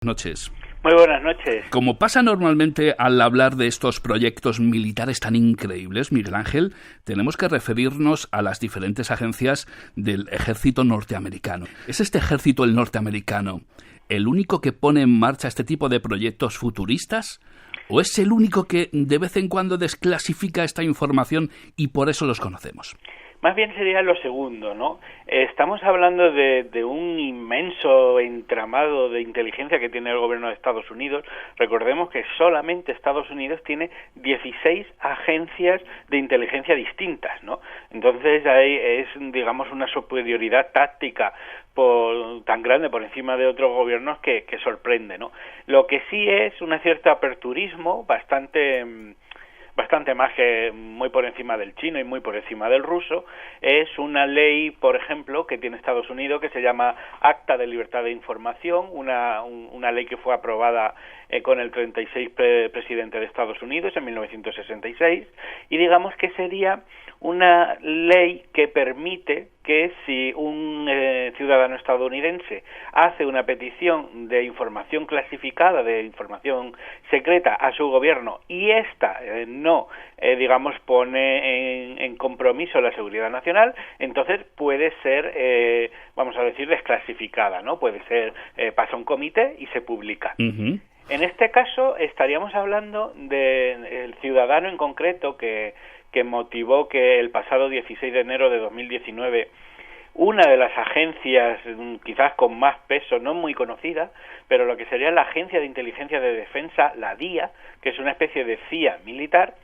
Noches. Muy buenas noches. Como pasa normalmente al hablar de estos proyectos militares tan increíbles, Miguel Ángel, tenemos que referirnos a las diferentes agencias del ejército norteamericano. ¿Es este ejército, el norteamericano, el único que pone en marcha este tipo de proyectos futuristas? ¿O es el único que de vez en cuando desclasifica esta información y por eso los conocemos? Más bien sería lo segundo, ¿no? Estamos hablando de un inmenso entramado de inteligencia que tiene el gobierno de Estados Unidos. Recordemos que solamente Estados Unidos tiene 16 agencias de inteligencia distintas, ¿no? Entonces ahí es, digamos, una superioridad táctica tan grande por encima de otros gobiernos que sorprende, ¿no? Lo que sí es un cierto aperturismo bastante más que muy por encima del chino y muy por encima del ruso, es una ley, por ejemplo, que tiene Estados Unidos que se llama Acta de Libertad de Información, una ley que fue aprobada con el 36 presidente de Estados Unidos en 1966, y digamos que sería una ley que permite que si un ciudadano estadounidense hace una petición de información clasificada, de información secreta a su gobierno y ésta digamos, pone en compromiso la seguridad nacional, entonces puede ser, vamos a decir, desclasificada, ¿no? Puede ser, pasa a un comité y se publica. Uh-huh. En este caso estaríamos hablando del ciudadano en concreto que motivó que el pasado 16 de enero de 2019 una de las agencias quizás con más peso, no muy conocida, pero lo que sería la Agencia de Inteligencia de Defensa, la DIA, que es una especie de CIA militar,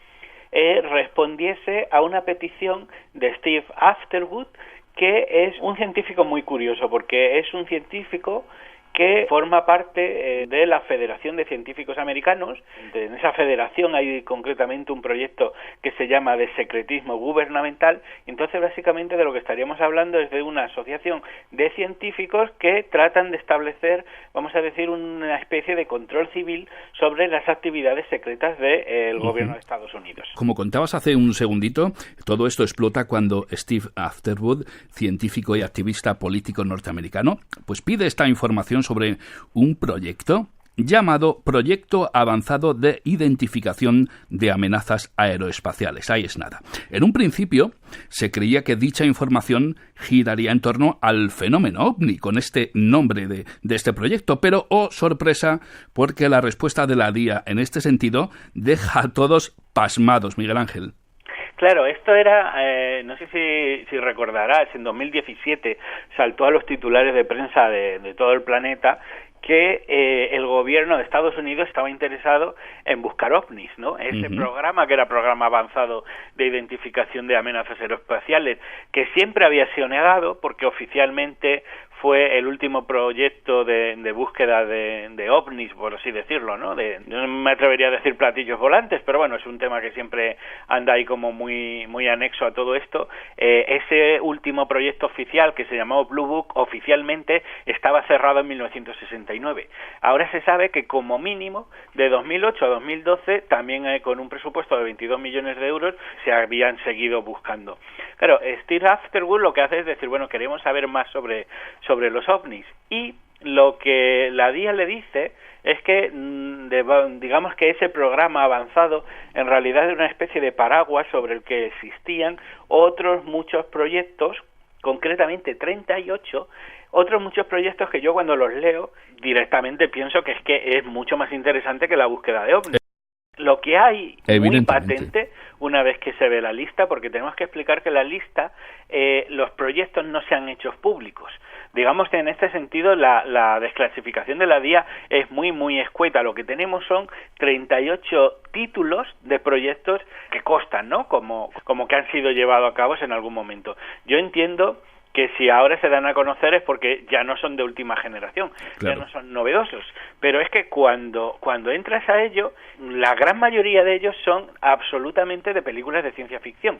respondiese a una petición de Steve Afterwood, que es un científico muy curioso, porque es un científico que forma parte de la Federación de Científicos Americanos. En esa federación hay concretamente un proyecto que se llama de secretismo gubernamental. Entonces, básicamente de lo que estaríamos hablando es de una asociación de científicos que tratan de establecer, vamos a decir, una especie de control civil sobre las actividades secretas del gobierno de Estados Unidos. Como contabas hace un segundito, todo esto explota cuando Steve Afterwood, científico y activista político norteamericano, pues pide esta información sobre un proyecto llamado Proyecto Avanzado de Identificación de Amenazas Aeroespaciales. Ahí es nada. En un principio se creía que dicha información giraría en torno al fenómeno OVNI, con este nombre de este proyecto, pero sorpresa, porque la respuesta de la DIA en este sentido deja a todos pasmados, Miguel Ángel. Claro, esto era, no sé si recordarás, en 2017 saltó a los titulares de prensa de todo el planeta que el gobierno de Estados Unidos estaba interesado en buscar ovnis, ¿no? Ese programa, que era programa avanzado de identificación de amenazas aeroespaciales, que siempre había sido negado porque oficialmente fue el último proyecto de búsqueda de ovnis, por así decirlo, ¿no? No me atrevería a decir platillos volantes, pero bueno, es un tema que siempre anda ahí como muy anexo a todo esto. Ese último proyecto oficial, que se llamó Blue Book, oficialmente estaba cerrado en 1969. Ahora se sabe que como mínimo de 2008 a 2012, también con un presupuesto de 22 millones de euros, se habían seguido buscando. Claro, Steve Afterwood lo que hace es decir, bueno, queremos saber más sobre los ovnis, y lo que la DIA le dice es que digamos que ese programa avanzado en realidad era una especie de paraguas sobre el que existían otros muchos proyectos, concretamente 38, otros muchos proyectos que yo cuando los leo directamente pienso que es mucho más interesante que la búsqueda de ovnis. Lo que hay muy patente una vez que se ve la lista, porque tenemos que explicar que la lista, los proyectos no se han hecho públicos. Digamos que en este sentido la desclasificación de la DIA es muy escueta. Lo que tenemos son 38 títulos de proyectos que constan, ¿no? Como que han sido llevados a cabo en algún momento. Yo entiendo que si ahora se dan a conocer es porque ya no son de última generación, claro, ya no son novedosos, pero es que cuando entras a ello, la gran mayoría de ellos son absolutamente de películas de ciencia ficción.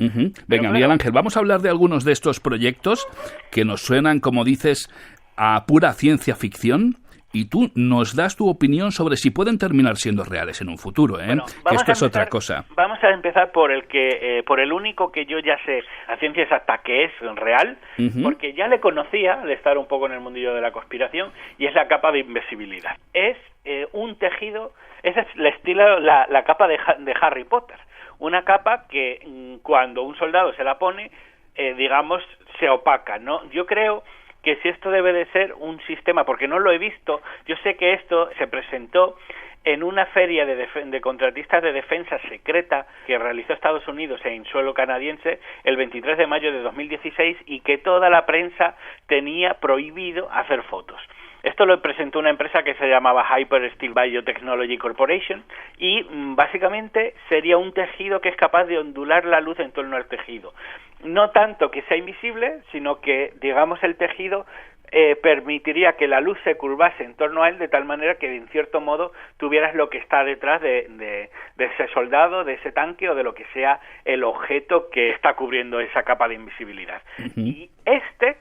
Venga, Miguel Ángel, vamos a hablar de algunos de estos proyectos que nos suenan, como dices, a pura ciencia ficción. y tú nos das tu opinión sobre si pueden terminar siendo reales en un futuro, ¿eh? Bueno, que esto es otra cosa. Vamos a empezar por el único que yo ya sé a ciencia exacta que es real, porque ya le conocía al estar un poco en el mundillo de la conspiración, y es la capa de invisibilidad. Es un tejido, ese es el estilo, la capa de Harry Potter, una capa que cuando un soldado se la pone, digamos, se opaca, ¿no? Yo creo que si esto debe de ser un sistema, porque no lo he visto, yo sé que esto se presentó en una feria de contratistas de defensa secreta que realizó Estados Unidos en suelo canadiense el 23 de mayo de 2016, y que toda la prensa tenía prohibido hacer fotos. Esto lo presentó una empresa que se llamaba Hyper Steel Biotechnology Corporation, y básicamente sería un tejido que es capaz de ondular la luz en torno al tejido. No tanto que sea invisible, sino que, digamos, el tejido permitiría que la luz se curvase en torno a él de tal manera que, en cierto modo, tuvieras lo que está detrás de ese soldado, de ese tanque o de lo que sea el objeto que está cubriendo esa capa de invisibilidad. Y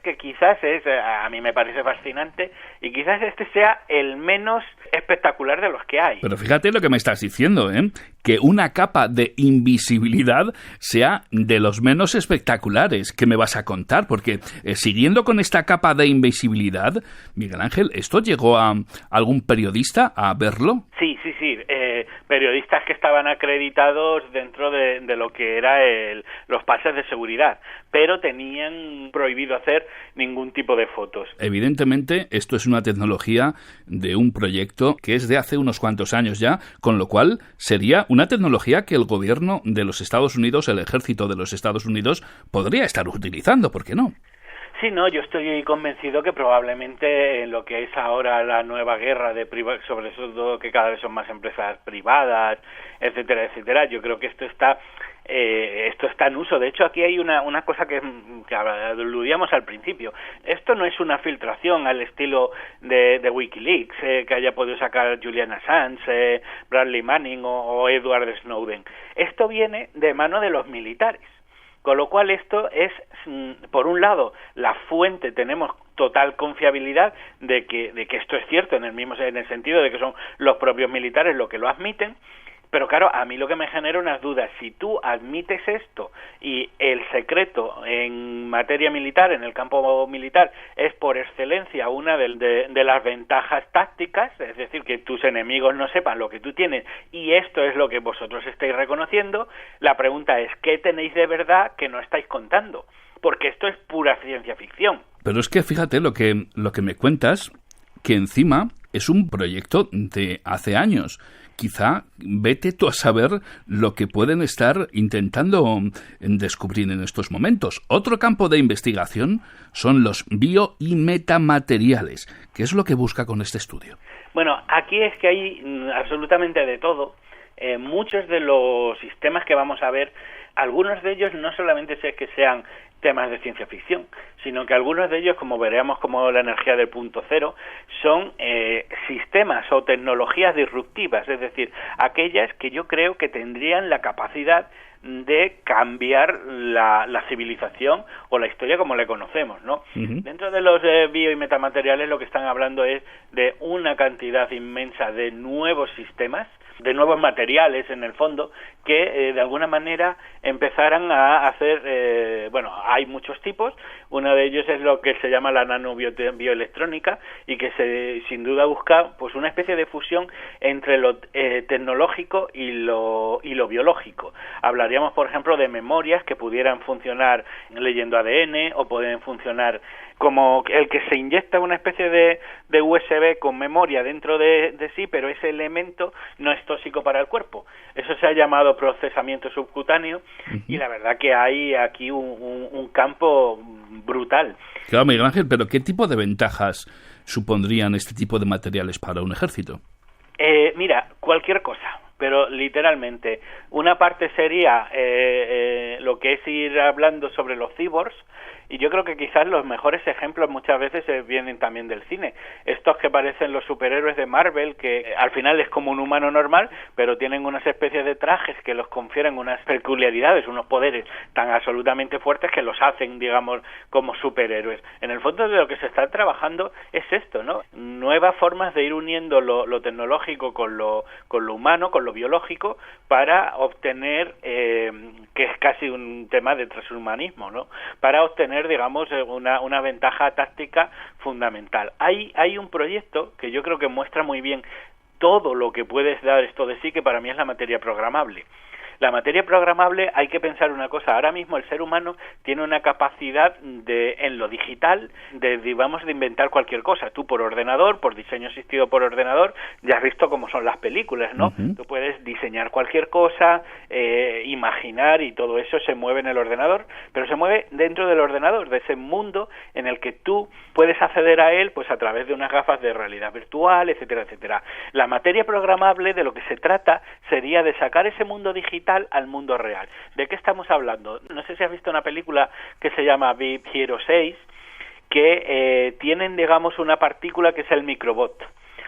que quizás a mí me parece fascinante, y quizás sea el menos espectacular de los que hay. Pero fíjate lo que me estás diciendo, ¿eh? Que una capa de invisibilidad sea de los menos espectaculares. ¿Qué me vas a contar? Porque siguiendo con esta capa de invisibilidad, Miguel Ángel, ¿esto llegó a algún periodista a verlo? Sí. Periodistas que estaban acreditados dentro de lo que era los pases de seguridad, pero tenían prohibido hacer ningún tipo de fotos. Evidentemente, esto es una tecnología de un proyecto que es de hace unos cuantos años ya, con lo cual sería una tecnología que el gobierno de los Estados Unidos, el ejército de los Estados Unidos, podría estar utilizando, ¿por qué no? Sí, no, yo estoy convencido que probablemente en lo que es ahora la nueva guerra sobre todo que cada vez son más empresas privadas, etcétera, yo creo que esto está en uso. De hecho, aquí hay una cosa que aludíamos al principio. Esto no es una filtración al estilo de WikiLeaks, que haya podido sacar Julian Assange, Bradley Manning o Edward Snowden. Esto viene de mano de los militares. Con lo cual esto es, por un lado, la fuente, tenemos total confiabilidad de que esto es cierto, en el sentido de que son los propios militares los que lo admiten. Pero claro, a mí lo que me genera unas dudas, si tú admites esto y el secreto en materia militar, en el campo militar, es por excelencia una de las ventajas tácticas, es decir, que tus enemigos no sepan lo que tú tienes, y esto es lo que vosotros estáis reconociendo, la pregunta es, ¿qué tenéis de verdad que no estáis contando? Porque esto es pura ciencia ficción. Pero es que fíjate lo que me cuentas, que encima es un proyecto de hace años. Quizá vete tú a saber lo que pueden estar intentando descubrir en estos momentos. Otro campo de investigación son los bio y metamateriales. ¿Qué es lo que busca con este estudio? Bueno, aquí es que hay absolutamente de todo. Muchos de los sistemas que vamos a ver, algunos de ellos no solamente es que sean temas de ciencia ficción, sino que algunos de ellos, como veremos, como la energía del punto cero, son sistemas o tecnologías disruptivas, es decir, aquellas que yo creo que tendrían la capacidad de cambiar la civilización o la historia como la conocemos, ¿no? Dentro de los bio y metamateriales lo que están hablando es de una cantidad inmensa de nuevos sistemas, de nuevos materiales en el fondo, que de alguna manera empezaran a hacer, hay muchos tipos, uno de ellos es lo que se llama la nanobioelectrónica, y que sin duda busca pues una especie de fusión entre lo tecnológico y lo biológico. Hablaríamos, por ejemplo, de memorias que pudieran funcionar leyendo ADN, o pueden funcionar como el que se inyecta una especie de USB con memoria dentro de sí, pero ese elemento no es tóxico para el cuerpo. Eso se ha llamado procesamiento subcutáneo, y la verdad que hay aquí un campo brutal. Claro, Miguel Ángel, pero ¿qué tipo de ventajas supondrían este tipo de materiales para un ejército? Mira, cualquier cosa, pero literalmente. Una parte sería lo que es ir hablando sobre los cyborgs, Y yo creo que quizás los mejores ejemplos muchas veces vienen también del cine. Estos que parecen los superhéroes de Marvel, que al final es como un humano normal, pero tienen unas especies de trajes que los confieren unas peculiaridades, unos poderes tan absolutamente fuertes que los hacen, digamos, como superhéroes. En el fondo de lo que se está trabajando es esto, ¿no? Nuevas formas de ir uniendo lo tecnológico con lo humano, con lo biológico, para obtener, que es casi un tema de transhumanismo, ¿no? Para obtener, digamos, una ventaja táctica fundamental. Hay un proyecto que yo creo que muestra muy bien todo lo que puede dar esto de sí, que para mí es la materia programable. La materia programable, hay que pensar una cosa, ahora mismo el ser humano tiene una capacidad en lo digital, digamos, de inventar cualquier cosa. Tú por ordenador, por diseño asistido por ordenador, ya has visto cómo son las películas, ¿no? Uh-huh. Tú puedes diseñar cualquier cosa, imaginar, y todo eso se mueve en el ordenador, pero se mueve dentro del ordenador, de ese mundo en el que tú puedes acceder a él, pues a través de unas gafas de realidad virtual, etcétera, etcétera. La materia programable, de lo que se trata, sería de sacar ese mundo digital al mundo real. ¿De qué estamos hablando? No sé si has visto una película que se llama Big Hero 6, que tienen, digamos, una partícula que es el microbot.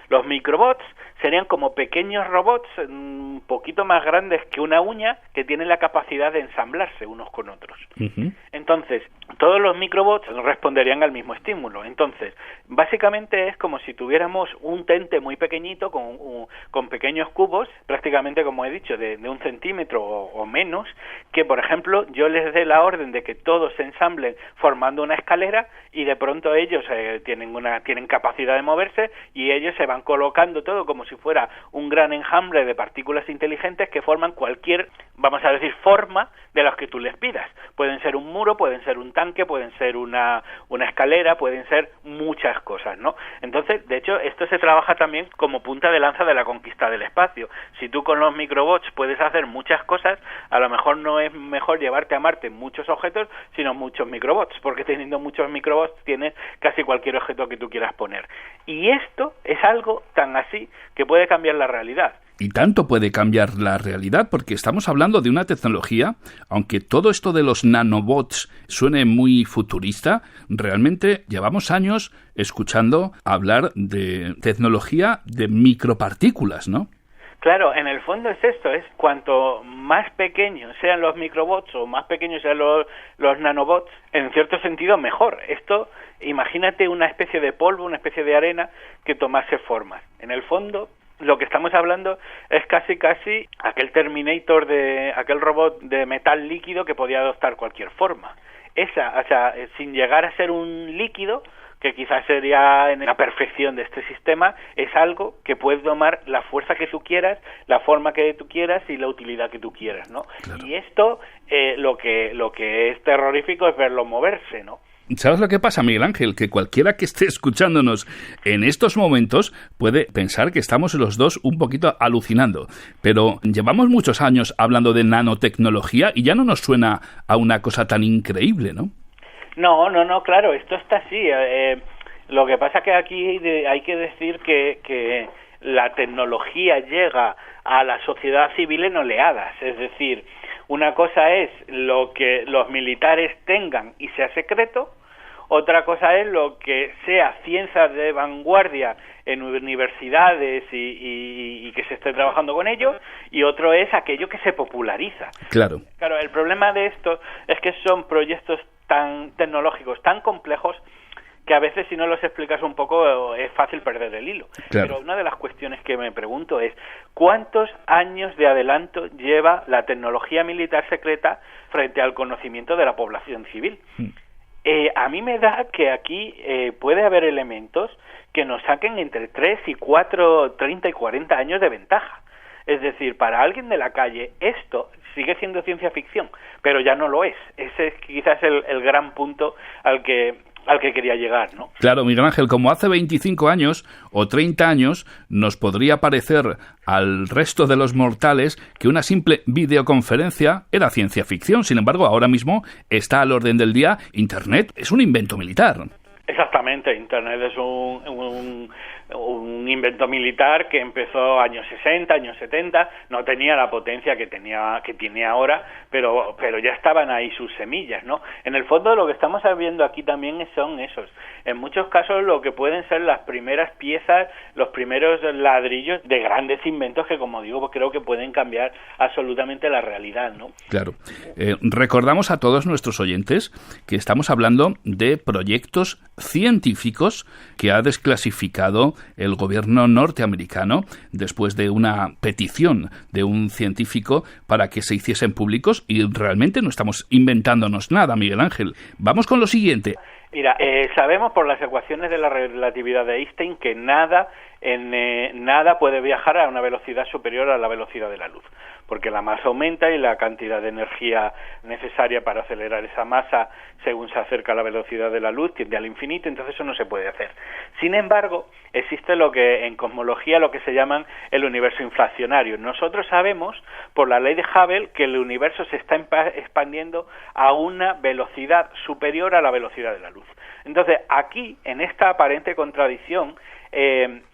Los microbots serían como pequeños robots un poquito más grandes que una uña, que tienen la capacidad de ensamblarse unos con otros. Uh-huh. Entonces, todos los microbots responderían al mismo estímulo. Entonces, básicamente es como si tuviéramos un tente muy pequeñito con pequeños cubos, prácticamente, como he dicho, de 1 centímetro o menos, que, por ejemplo, yo les dé la orden de que todos se ensamblen formando una escalera, y de pronto ellos tienen capacidad de moverse, y ellos se van colocando todo como si fuera un gran enjambre de partículas inteligentes que forman cualquier, vamos a decir, forma de las que tú les pidas. Pueden ser un muro, pueden ser un tanque, pueden ser una escalera, pueden ser muchas cosas, ¿no? Entonces, de hecho, esto se trabaja también como punta de lanza de la conquista del espacio. Si tú con los microbots puedes hacer muchas cosas, a lo mejor no es mejor llevarte a Marte muchos objetos, sino muchos microbots, porque teniendo muchos microbots tienes casi cualquier objeto que tú quieras poner. Y esto es algo tan así que puede cambiar la realidad. Y tanto puede cambiar la realidad, porque estamos hablando de una tecnología, aunque todo esto de los nanobots suene muy futurista, realmente llevamos años escuchando hablar de tecnología de micropartículas, ¿no? Claro, en el fondo es esto, es cuanto más pequeños sean los microbots o más pequeños sean los nanobots, en cierto sentido mejor. Esto, imagínate una especie de polvo, una especie de arena que tomase formas. En el fondo, lo que estamos hablando es casi aquel Terminator, aquel robot de metal líquido que podía adoptar cualquier forma. Sin llegar a ser un líquido, que quizás sería en la perfección de este sistema, es algo que puede tomar la fuerza que tú quieras, la forma que tú quieras y la utilidad que tú quieras, ¿no? Claro. Y esto, lo que es terrorífico es verlo moverse, ¿no? ¿Sabes lo que pasa, Miguel Ángel? Que cualquiera que esté escuchándonos en estos momentos puede pensar que estamos los dos un poquito alucinando, pero llevamos muchos años hablando de nanotecnología y ya no nos suena a una cosa tan increíble, ¿no? No, claro, esto está así. Lo que pasa que aquí hay que decir que la tecnología llega a la sociedad civil en oleadas, es decir, una cosa es lo que los militares tengan y sea secreto, otra cosa es lo que sea ciencia de vanguardia en universidades y que se esté trabajando con ello, y otro es aquello que se populariza. Claro, el problema de esto es que son proyectos tan tecnológicos, tan complejos, que a veces si no los explicas un poco es fácil perder el hilo. Claro. Pero una de las cuestiones que me pregunto es ¿cuántos años de adelanto lleva la tecnología militar secreta frente al conocimiento de la población civil? A mí me da que aquí puede haber elementos que nos saquen entre 3 y 4, 30 y 40 años de ventaja. Es decir, para alguien de la calle esto sigue siendo ciencia ficción, pero ya no lo es. Ese es quizás el gran punto al que quería llegar, ¿no? Claro, Miguel Ángel, como hace 25 años o 30 años nos podría parecer al resto de los mortales que una simple videoconferencia era ciencia ficción. Sin embargo, ahora mismo está al orden del día. Internet es un invento militar. Exactamente, Internet es un un invento militar que empezó años 60, años 70, no tenía la potencia que tiene ahora, pero ya estaban ahí sus semillas, ¿no? En el fondo lo que estamos viendo aquí también son esos, en muchos casos lo que pueden ser las primeras piezas, los primeros ladrillos de grandes inventos que, como digo, pues creo que pueden cambiar absolutamente la realidad, ¿no? Claro. Recordamos a todos nuestros oyentes que estamos hablando de proyectos científicos que ha desclasificado el gobierno norteamericano después de una petición de un científico para que se hiciesen públicos, y realmente no estamos inventándonos nada, Miguel Ángel. Vamos con lo siguiente. Mira, sabemos por las ecuaciones de la relatividad de Einstein que nada puede viajar a una velocidad superior a la velocidad de la luz, porque la masa aumenta y la cantidad de energía necesaria para acelerar esa masa según se acerca a la velocidad de la luz tiende al infinito, entonces eso no se puede hacer. Sin embargo, existe lo que en cosmología lo que se llaman el universo inflacionario. Nosotros sabemos por la ley de Hubble que el universo se está expandiendo a una velocidad superior a la velocidad de la luz. Entonces, aquí, en esta aparente contradicción,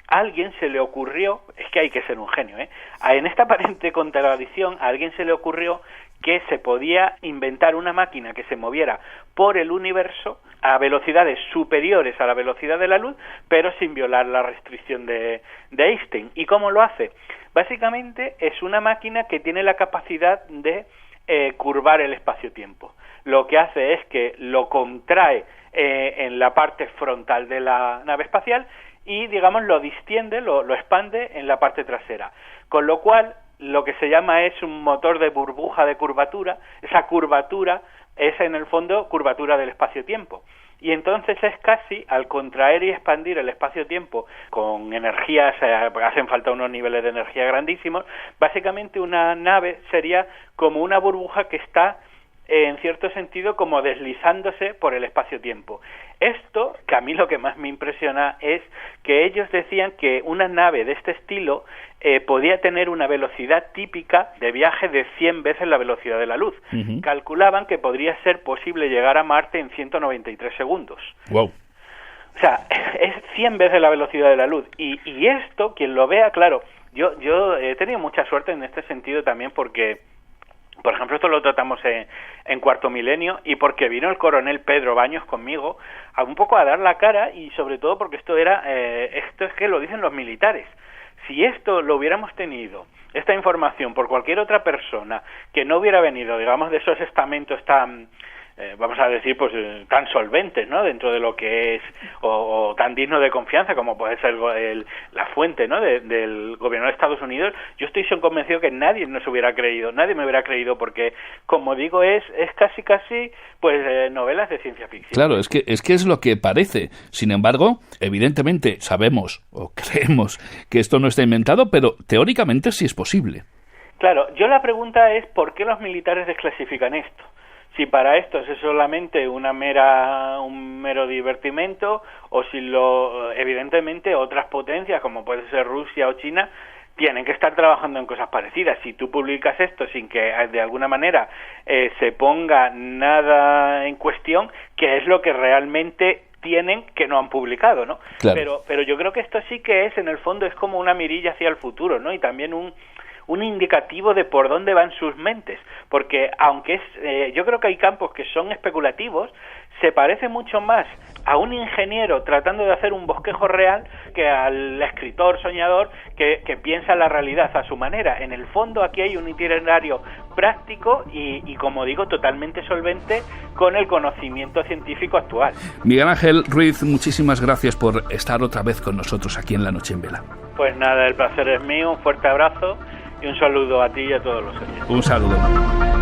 a alguien se le ocurrió, es que hay que ser un genio, en esta aparente contradicción a alguien se le ocurrió que se podía inventar una máquina que se moviera por el universo a velocidades superiores a la velocidad de la luz, pero sin violar la restricción de Einstein. ¿Y cómo lo hace? Básicamente es una máquina que tiene la capacidad de curvar el espacio-tiempo. Lo que hace es que lo contrae en la parte frontal de la nave espacial y, digamos, lo distiende, lo expande en la parte trasera. Con lo cual, lo que se llama es un motor de burbuja de curvatura. Esa curvatura es, en el fondo, curvatura del espacio-tiempo. Y entonces es casi, al contraer y expandir el espacio-tiempo con energías, hacen falta unos niveles de energía grandísimos, básicamente una nave sería como una burbuja que está, en cierto sentido, como deslizándose por el espacio-tiempo. Esto, que a mí lo que más me impresiona es que ellos decían que una nave de este estilo podía tener una velocidad típica de viaje de 100 veces la velocidad de la luz. Uh-huh. Calculaban que podría ser posible llegar a Marte en 193 segundos. Wow. O sea, es 100 veces la velocidad de la luz. Y esto, quien lo vea, claro, yo he tenido mucha suerte en este sentido también porque, por ejemplo, esto lo tratamos en Cuarto Milenio, y porque vino el coronel Pedro Baños conmigo un poco a dar la cara, y sobre todo porque esto es que lo dicen los militares. Si esto lo hubiéramos tenido, esta información, por cualquier otra persona que no hubiera venido, digamos, de esos estamentos tan, vamos a decir, pues tan solventes, ¿no?, dentro de lo que es, o tan digno de confianza como puede ser la fuente, ¿no?, del gobierno de Estados Unidos, yo estoy convencido que nadie nos hubiera creído, nadie me hubiera creído, porque, como digo, es casi pues novelas de ciencia ficción. Claro, es que es lo que parece. Sin embargo, evidentemente sabemos o creemos que esto no está inventado, pero teóricamente sí es posible. Claro, yo la pregunta es ¿por qué los militares desclasifican esto? Si para esto es solamente un mero divertimento, o si evidentemente otras potencias como puede ser Rusia o China tienen que estar trabajando en cosas parecidas. Si tú publicas esto sin que de alguna manera se ponga nada en cuestión, ¿qué es lo que realmente tienen que no han publicado, ¿no? Claro. Pero yo creo que esto sí que es, en el fondo, es como una mirilla hacia el futuro, ¿no? Y también un indicativo de por dónde van sus mentes, porque aunque yo creo que hay campos que son especulativos, se parece mucho más a un ingeniero tratando de hacer un bosquejo real que al escritor soñador que piensa la realidad a su manera. En el fondo aquí hay un itinerario práctico y como digo, totalmente solvente con el conocimiento científico actual. Miguel Ángel Ruiz, muchísimas gracias por estar otra vez con nosotros aquí en La Noche en Vela. Pues nada, el placer es mío, un fuerte abrazo y un saludo a ti y a todos los oyentes. Un saludo.